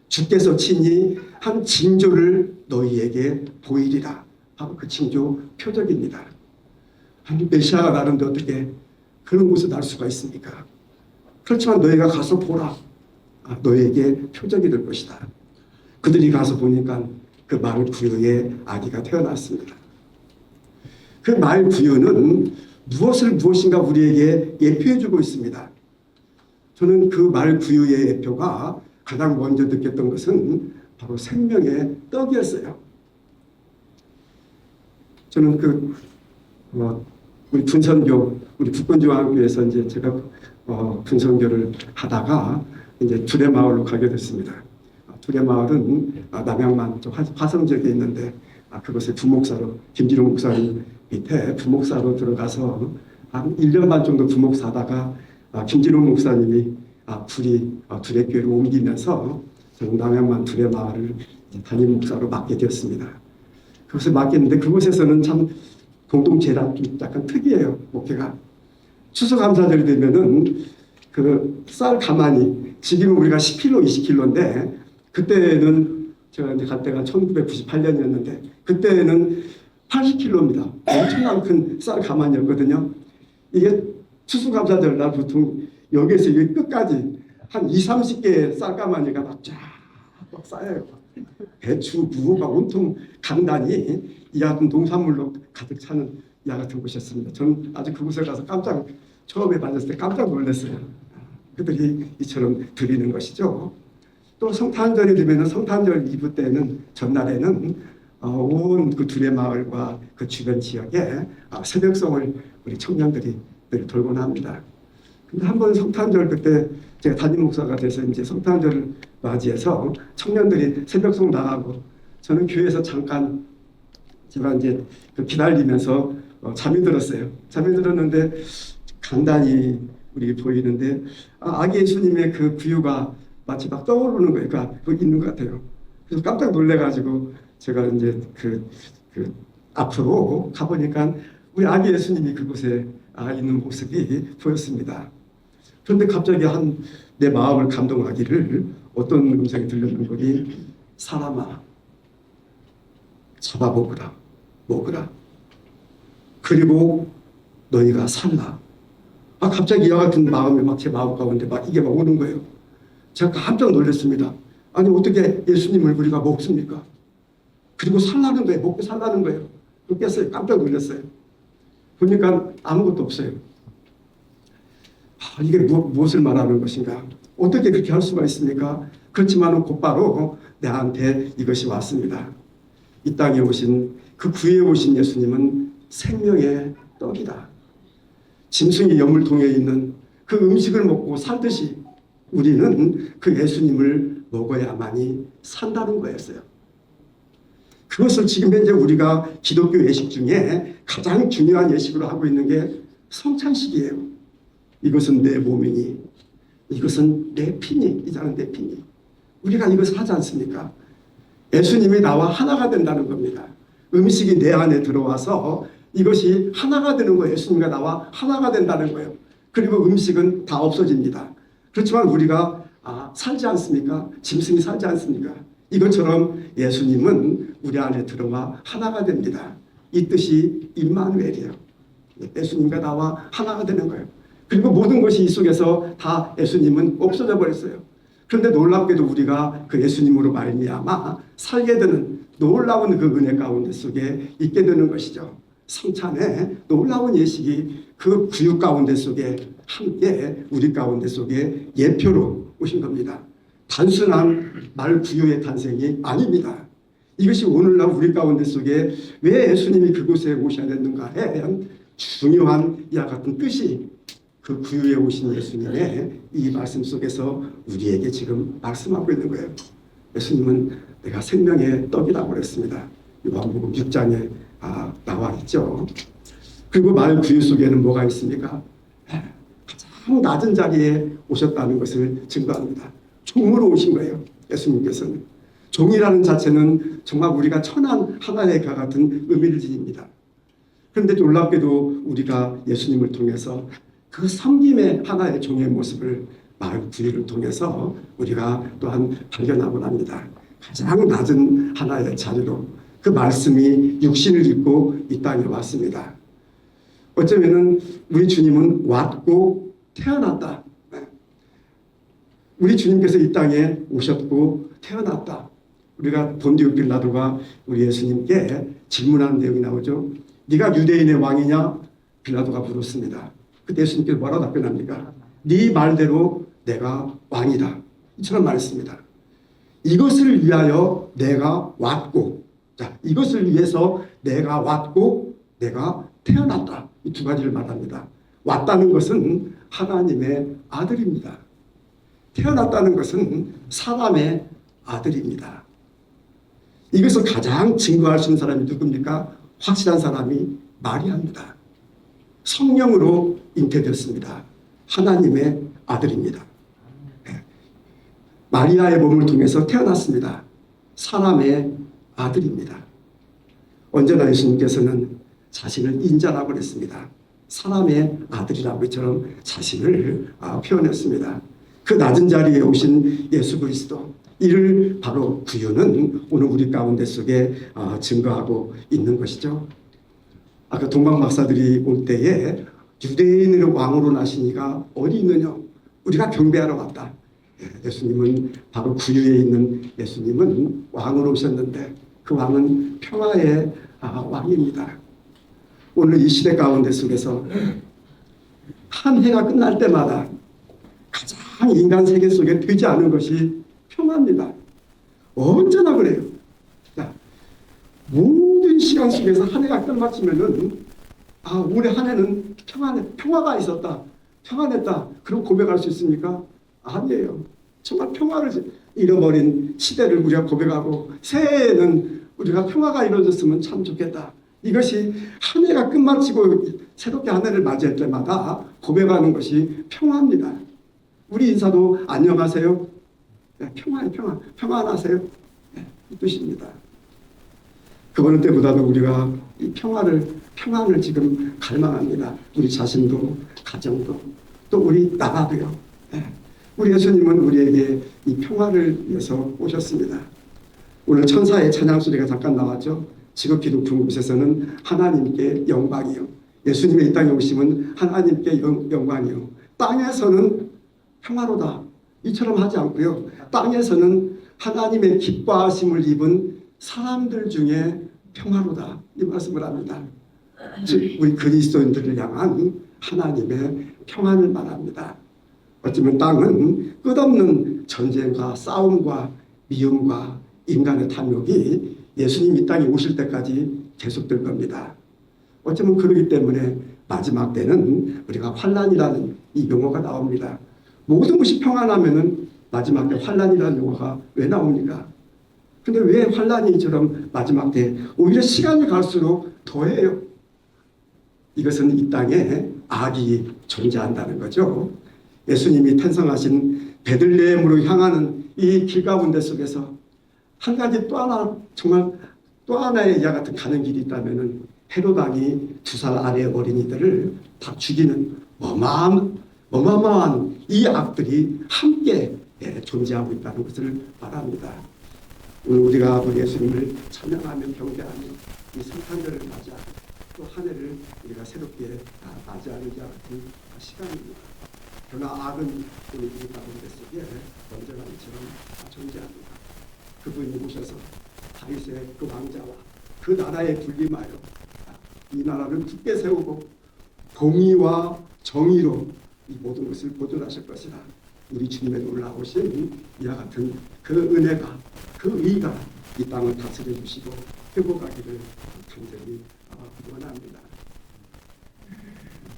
주께서 친히 한 징조를 너희에게 보이리라. 바로 그 징조 표적입니다. 아니 메시아가 나는데 어떻게 그런 곳에 날 수가 있습니까? 그렇지만 너희가 가서 보라. 너희에게 표적이 될 것이다. 그들이 가서 보니까 그 마을 부유에 아기가 태어났습니다. 그 마을 부유는 무엇인가 우리에게 예표해주고 있습니다. 저는 그 마을 부유의 예표가 가장 먼저 느꼈던 것은 바로 생명의 떡이었어요. 저는 우리 분선교, 우리 북권중앙교에서 이제 제가 분선교를 하다가 이제 두레마을로 가게 됐습니다. 두레마을은 남양만 화성 지역에 있는데 그곳에 부목사로 김진홍 목사님 밑에 부목사로 들어가서 한 1년 반 정도 부목사다가 김진홍 목사님이 두레교회로 옮기면서 저는 남양만 두레마을을 담임 목사로 맡게 되었습니다. 그것을 맡겼는데 그곳에서는 참 공동체랑 좀 약간 특이해요. 목회가 추수감사절이 되면은 그 쌀 가마니 지금은 우리가 10kg, 20kg인데 그때는 제가 이제 갈 때가 1998년이었는데 그때는 80kg입니다. 엄청난 큰 쌀 가마니였거든요. 이게 추수감사절 날 보통 여기에서 여기 끝까지 한 20-30개의 쌀 가마니가 막 쌓여요. 배추, 무가 온통 강단이 이 같은 농산물로 가득 차는 이 같은 곳이었습니다. 저는 아주 그곳에 가서 처음에 만났을 때 깜짝 놀랐어요. 그들이 이처럼 드리는 것이죠. 또 성탄절이 되면 성탄절 이브 때는 전날에는 온 그 두레마을과 그 주변 지역에 새벽송을 우리 청년들이 늘 돌곤 합니다. 근데 한 번 성탄절 그때 제가 담임 목사가 돼서 이제 성탄절을 맞이해서 청년들이 새벽송 나가고 저는 교회에서 잠깐 제가 이제 기다리면서 잠이 들었어요. 잠이 들었는데 간단히 우리 보이는데 아기 예수님의 그 부유가 마치 막 떠오르는 거예요. 그러니까 있는 것 같아요. 그래서 깜짝 놀래가지고 제가 이제 그 앞으로 가보니까 우리 아기 예수님이 그곳에 있는 모습이 보였습니다. 그런데 갑자기 내 마음을 감동하기를 어떤 음성이 들렸는 거니 사람아 잡아먹으라 먹으라 그리고 너희가 살라. 갑자기 이와 같은 마음이 막 제 마음 가운데 막 이게 막 오는 거예요. 제가 깜짝 놀랐습니다. 아니 어떻게 예수님을 우리가 먹습니까? 그리고 살라는 거예요. 먹고 살라는 거예요. 깼어요. 깜짝 놀랐어요. 보니까 아무것도 없어요. 이게 무엇을 말하는 것인가? 어떻게 그렇게 할 수가 있습니까? 그렇지만 곧바로 내한테 이것이 왔습니다. 이 땅에 오신 그 구에 오신 예수님은 생명의 떡이다. 짐승이 염물통에 있는 그 음식을 먹고 살듯이 우리는 그 예수님을 먹어야만이 산다는 거였어요. 그것을 지금 현재 우리가 기독교 예식 중에 가장 중요한 예식으로 하고 있는 게 성찬식이에요. 이것은 내 몸이니, 이것은 내 피니, 이자는 내 피니. 우리가 이것을 하지 않습니까? 예수님이 나와 하나가 된다는 겁니다. 음식이 내 안에 들어와서 이것이 하나가 되는 거예요. 예수님과 나와 하나가 된다는 거예요. 그리고 음식은 다 없어집니다. 그렇지만 우리가 살지 않습니까? 짐승이 살지 않습니까? 이것처럼 예수님은 우리 안에 들어와 하나가 됩니다. 이 뜻이 임마누엘이에요. 예수님과 나와 하나가 되는 거예요. 그리고 모든 것이 이 속에서 다 예수님은 없어져 버렸어요. 그런데 놀랍게도 우리가 그 예수님으로 말미암아 살게 되는 놀라운 그 은혜 가운데 속에 있게 되는 것이죠. 성찬의 놀라운 예식이 그 구육 가운데 속에 함께 우리 가운데 속에 예표로 오신 겁니다. 단순한 말 구유의 탄생이 아닙니다. 이것이 오늘날 우리 가운데 속에 왜 예수님이 그곳에 오셔야 됐는가에 대한 중요한 이와 같은 뜻이 그 구유에 오신 예수님의 이 말씀 속에서 우리에게 지금 말씀하고 있는 거예요. 예수님은 내가 생명의 떡이라고 그랬습니다. 요한복음 6장에 나와 있죠. 그리고 말 구유 속에는 뭐가 있습니까? 가장 낮은 자리에 오셨다는 것을 증거합니다. 종으로 오신 거예요. 예수님께서는. 종이라는 자체는 정말 우리가 천한 하나의 가 같은 의미를 지닙니다. 그런데 놀랍게도 우리가 예수님을 통해서 그 섬김의 하나의 종의 모습을 말 구유를 통해서 우리가 또한 발견하곤 합니다. 가장 낮은 하나의 자리로 그 말씀이 육신을 입고 이 땅에 왔습니다. 어쩌면은 우리 주님은 왔고 태어났다. 우리 주님께서 이 땅에 오셨고 태어났다. 우리가 본디오 빌라도가 우리 예수님께 질문하는 내용이 나오죠. 네가 유대인의 왕이냐? 빌라도가 물었습니다. 그때 예수님께서 뭐라고 답변합니까? 네 말대로 내가 왕이다. 이처럼 말했습니다. 이것을 위하여 내가 왔고, 자, 이것을 위해서 내가 왔고 내가 태어났다. 이 두 가지를 말합니다. 왔다는 것은 하나님의 아들입니다. 태어났다는 것은 사람의 아들입니다. 이것을 가장 증거할 수 있는 사람이 누굽니까? 확실한 사람이 마리아입니다. 성령으로 잉태되었습니다. 하나님의 아들입니다. 마리아의 몸을 통해서 태어났습니다. 사람의 아들입니다. 언제나 예수님께서는 자신을 인자라고 그랬습니다. 사람의 아들이라고 이처럼 자신을 표현했습니다. 그 낮은 자리에 오신 예수 그리스도, 이를 바로 구유는 오늘 우리 가운데 속에 증거하고 있는 것이죠. 아까 동방 박사들이 올 때에 유대인의 왕으로 나시니가 어디 있느냐? 우리가 경배하러 왔다. 예수님은 바로 구유에 있는 예수님은 왕으로 오셨는데 그 왕은 평화의 왕입니다. 오늘 이 시대 가운데 속에서 한 해가 끝날 때마다 가장 인간 세계 속에 되지 않은 것이 평화입니다. 언제나 그래요. 자, 모든 시간 속에서 한 해가 끝마치면은 올해 한 해는 평화가 있었다, 평안했다, 그런 고백할 수 있습니까? 아니에요. 정말 평화를 잃어버린 시대를 우리가 고백하고 새해에는 우리가 평화가 이루어졌으면 참 좋겠다. 이것이 한 해가 끝마치고 새롭게 한 해를 맞이할 때마다 고백하는 것이 평화입니다. 우리 인사도 안녕하세요. 네, 평안하세요. 네, 이 뜻입니다. 그 어느 때보다도 우리가 이 평안을 지금 갈망합니다. 우리 자신도, 가정도, 또 우리 나라도요. 네. 우리 예수님은 우리에게 이 평화를 위해서 오셨습니다. 오늘 천사의 찬양 소리가 잠깐 나왔죠. 지극히 높은 곳에서는 하나님께 영광이요, 예수님의 이 땅에 오심은 하나님께 영광이요. 땅에서는 평화로다. 이처럼 하지 않고요. 땅에서는 하나님의 기뻐하심을 입은 사람들 중에 평화로다. 이 말씀을 합니다. 즉 우리 그리스도인들을 향한 하나님의 평안을 말합니다. 어쩌면 땅은 끝없는 전쟁과 싸움과 미움과 인간의 탐욕이 예수님 이 땅에 오실 때까지 계속될 겁니다. 어쩌면 그러기 때문에 마지막 때는 우리가 환난이라는 이 용어가 나옵니다. 모든 것이 평안하면은 마지막 때 환난이라는 용어가 왜 나옵니까? 근데 왜 환난이처럼 마지막 때 오히려 시간이 갈수록 더해요? 이것은 이 땅에 악이 존재한다는 거죠. 예수님이 탄생하신 베들레헴으로 향하는 이 길 가운데 속에서 한 가지 또 하나 정말 또 하나의 이와 같은 가는 길이 있다면은 헤롯 왕이 2살 아래의 어린이들을 다 죽이는 어마어마한 이 악들이 함께 존재하고 있다는 것을 말합니다. 오늘 우리가 우리 예수님을 찬양하며 경배하며 이 성탄절을 맞이하고 또 한 해를 우리가 새롭게 맞이하는 자 같은 시간입니다. 그러나 악은 우리 가운데 속에 번제가니처럼 존재합니다. 그분이 오셔서 다윗의 그 왕자와 그 나라에 군림하여 이 나라를 굳게 세우고 공의와 정의로 이 모든 것을 보존하실 것이라. 우리 주님의 놀라우신 이와 같은 그 은혜가 그 의가 이 땅을 다스려 주시고 회복하기를 간절히 원합니다.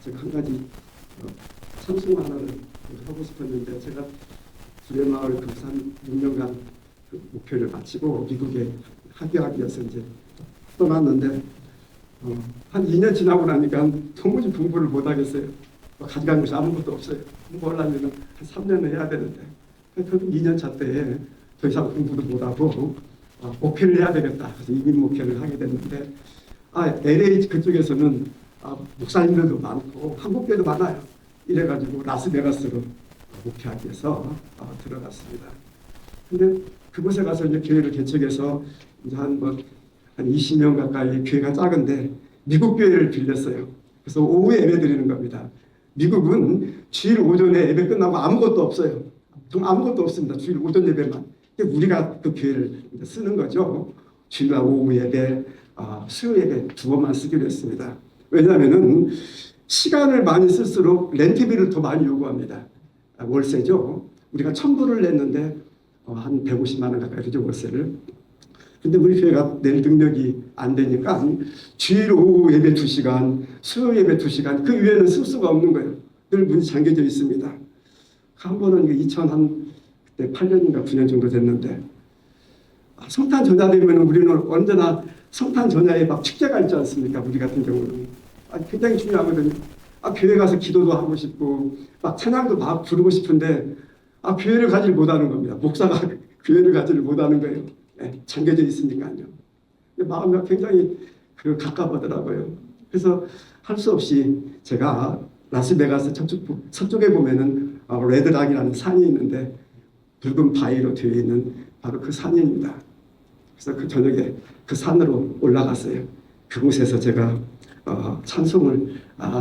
제가 한 가지 참송 하나를 하고 싶었는데 제가 주례마을 급산 6년간 그 목표를 마치고 미국에 학교하기 위해서 이제 떠났는데 한 2년 지나고 나니까 도무지 공부를 못 하겠어요. 가져간 것이 아무것도 없어요. 공부를 하려면 한 3년을 해야 되는데 그 2년 차 때에 더 이상 공부도 못하고 목회를 해야 되겠다. 그래서 이민 목회를 하게 됐는데 LA 그쪽에서는 목사님들도 많고 한국교회도 많아요. 이래가지고 라스베가스로 목회하기 위해서 들어갔습니다. 근데 그곳에 가서 이제 교회를 개척해서 이제 한 20명 가까이 교회가 작은데 미국 교회를 빌렸어요. 그래서 오후에 예배 드리는 겁니다. 미국은 주일 오전에 예배 끝나고 아무것도 없어요. 정말 아무것도 없습니다. 주일 오전 예배만. 우리가 그 교회를 쓰는 거죠. 주일날 오후 예배, 수요 예배 2번만 쓰기로 했습니다. 왜냐하면은 시간을 많이 쓸수록 렌트비를 더 많이 요구합니다. 월세죠. 우리가 1,000불을 냈는데 한 150만 원 가까이 되죠, 월세를. 근데 우리 교회가 낼 능력이 안 되니까 주일 오후 예배 2시간, 수요 예배 2시간 그 위에는 쓸 수가 없는 거예요. 늘 문이 잠겨져 있습니다. 한 번은 2008년인가 9년 정도 됐는데 성탄 전야 되면 우리는 언제나 성탄 전야에 막 축제가 있지 않습니까? 우리 같은 경우는 굉장히 중요하거든요. 교회 가서 기도도 하고 싶고 막 찬양도 막 부르고 싶은데 교회를 가지를 못하는 겁니다. 목사가 교회를 가지를 못하는 거예요. 잠겨져 있으니까요. 마음이 굉장히 가까워더라고요. 그래서 할 수 없이 제가 라스베가스 서쪽에 보면은 레드락이라는 산이 있는데 붉은 바위로 되어 있는 바로 그 산입니다. 그래서 그 저녁에 그 산으로 올라갔어요. 그곳에서 제가 찬송을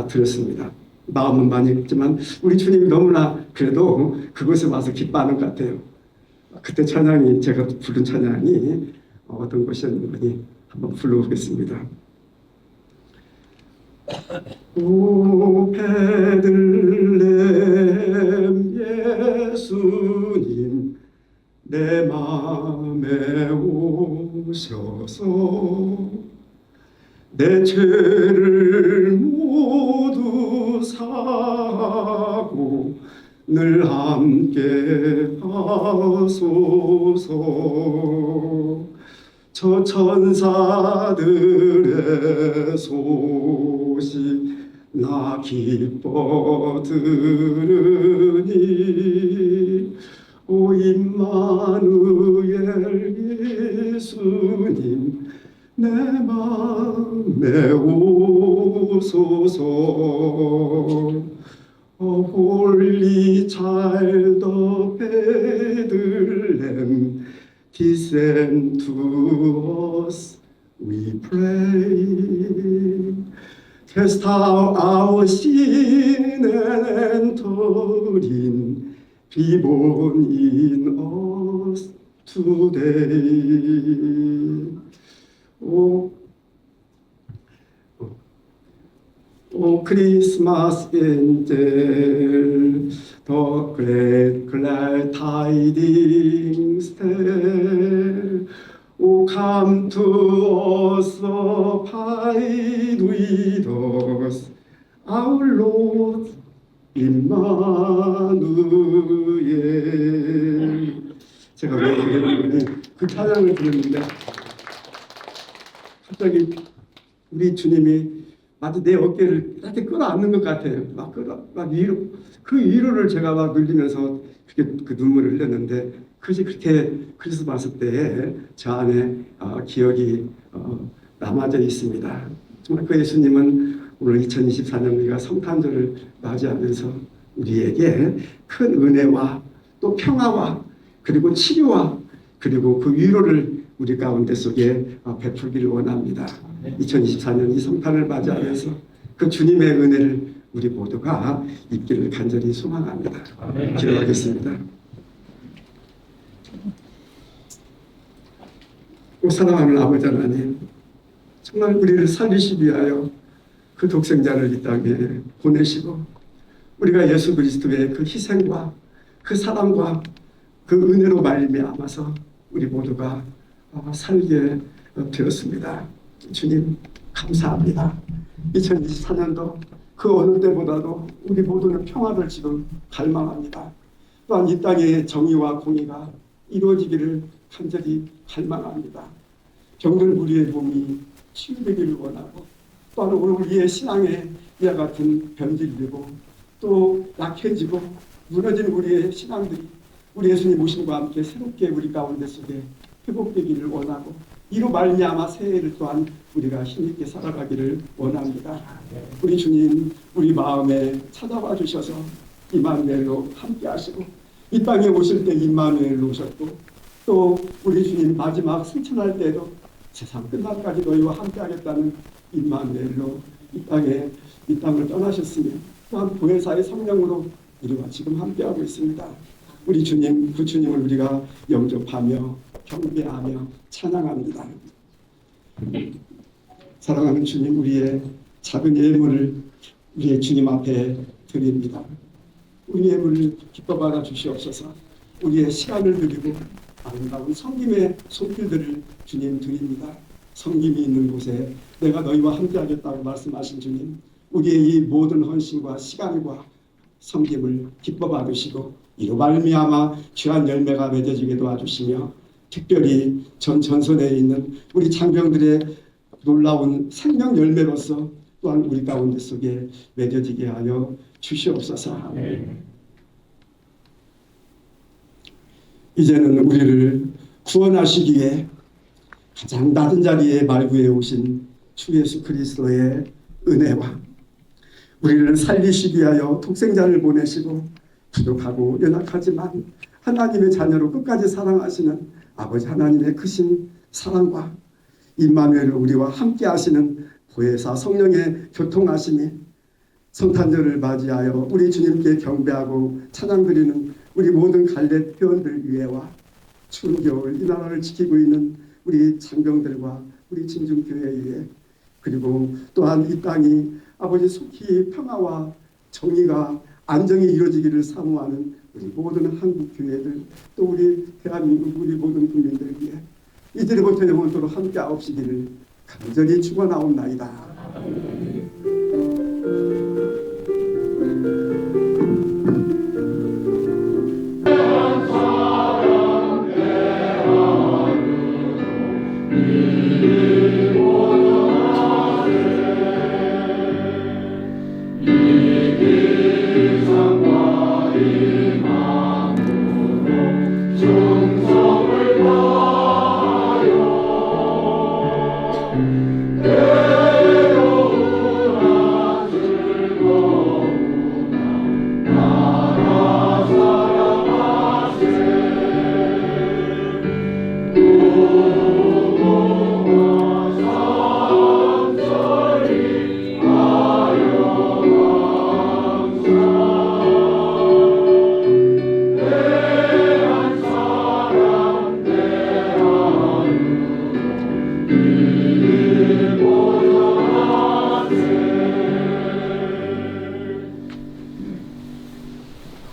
들었습니다. 마음은 많이 했지만 우리 주님이 너무나 그래도 그곳에 와서 기뻐하는 것 같아요. 그때 찬양이 제가 부른 찬양이 어떤 것이었는지 한번 불러보겠습니다. 오 베들레헴 예수님 내 마음에 오셔서 내 죄를 모두 사하고 늘 함께 하소서. 저 천사들의 소식 나 기뻐 들으니 오 임마누엘 예수님 내 맘에 오소서. Holy child of Bethlehem, descend to us, we pray. Test our sin and torin be born in us today. O Christmas angel, the great glad tidings tell. O come to us, abide with us, our Lord 임마누엘. 제가 왜 그랬는데 그 찬양을 들었는데 갑자기 우리 주님이 마치 내 어깨를 이렇게 끌어안는 것 같아요. 막 위로, 그 위로를 제가 막 눌리면서 그 눈물을 흘렸는데, 그렇게 크리스마스 때에 저 안에 기억이 남아져 있습니다. 정말 그 예수님은 오늘 2024년 우리가 성탄절을 맞이하면서 우리에게 큰 은혜와 또 평화와 그리고 치료와 그리고 그 위로를 우리 가운데 속에 베풀기를 원합니다. 2024년 이 성탄을 맞이하면서 그 주님의 은혜를 우리 모두가 입기를 간절히 소망합니다. 기도하겠습니다. 사랑하는 아버지 하나님, 정말 우리를 살리시기 위하여 그 독생자를 이 땅에 보내시고 우리가 예수 그리스도의 그 희생과 그 사랑과 그 은혜로 말미암아서 우리 모두가 살게 되었습니다. 주님 감사합니다. 2024년도 그 어느 때보다도 우리 모두는 평화를 지금 갈망합니다. 또한 이 땅의 정의와 공의가 이루어지기를 간절히 갈망합니다. 병든 우리의 몸이 치유되기를 원하고, 또한 우리의 신앙에 이와 같은 변질되고 또 약해지고 무너진 우리의 신앙들이 우리 예수님 오심과 함께 새롭게 우리 가운데 속에 회복되기를 원하고, 이로 말미암아 새해를 또한 우리가 힘있게 살아가기를 원합니다. 우리 주님, 우리 마음에 찾아와 주셔서 임마누엘로 함께 하시고, 이 땅에 오실 때 임마누엘로 오셨고, 또 우리 주님 마지막 승천할 때도 세상 끝날까지 너희와 함께 하겠다는 임마누엘로 이 땅을 떠나셨으며, 또한 보혜사의 성령으로 우리와 지금 함께하고 있습니다. 우리 주님, 그 주님을 우리가 영접하며 경배하며 찬양합니다. 사랑하는 주님, 우리의 작은 예물을 우리의 주님 앞에 드립니다. 우리 예물을 기뻐 받아 주시옵소서. 우리의 시간을 드리고 아름다운 섬김의 손길들을 주님 드립니다. 섬김이 있는 곳에 내가 너희와 함께하겠다고 말씀하신 주님, 우리의 이 모든 헌신과 시간과 섬김을 기뻐 받으시고 이로 말미암아 귀한 열매가 맺어지게 도와주시며, 특별히 전 전선에 있는 우리 장병들의 놀라운 생명 열매로서 또한 우리 가운데 속에 맺어지게 하여 주시옵소서. 이제는 우리를 구원하시기에 가장 낮은 자리에 말구해 오신 주 예수 그리스도의 은혜와 우리를 살리시기 위하여 독생자를 보내시고 부족하고 연약하지만 하나님의 자녀로 끝까지 사랑하시는 아버지 하나님의 크신 사랑과 임마누엘을 우리와 함께 하시는 보혜사 성령의 교통하심이 성탄절을 맞이하여 우리 주님께 경배하고 찬양드리는 우리 모든 갈렙 회원들 위에와 추운 겨울 이 나라를 지키고 있는 우리 장병들과 우리 진중교회 위에, 그리고 또한 이 땅이 아버지 속히 평화와 정의가 안정이 이루어지기를 사모하는 우리 모든 한국 교회들, 또 우리 대한민국 우리 모든 국민들 위해 이제부터 영원토록 함께 하옵시기를 간절히 축원하옵나이다. 충성을 다하여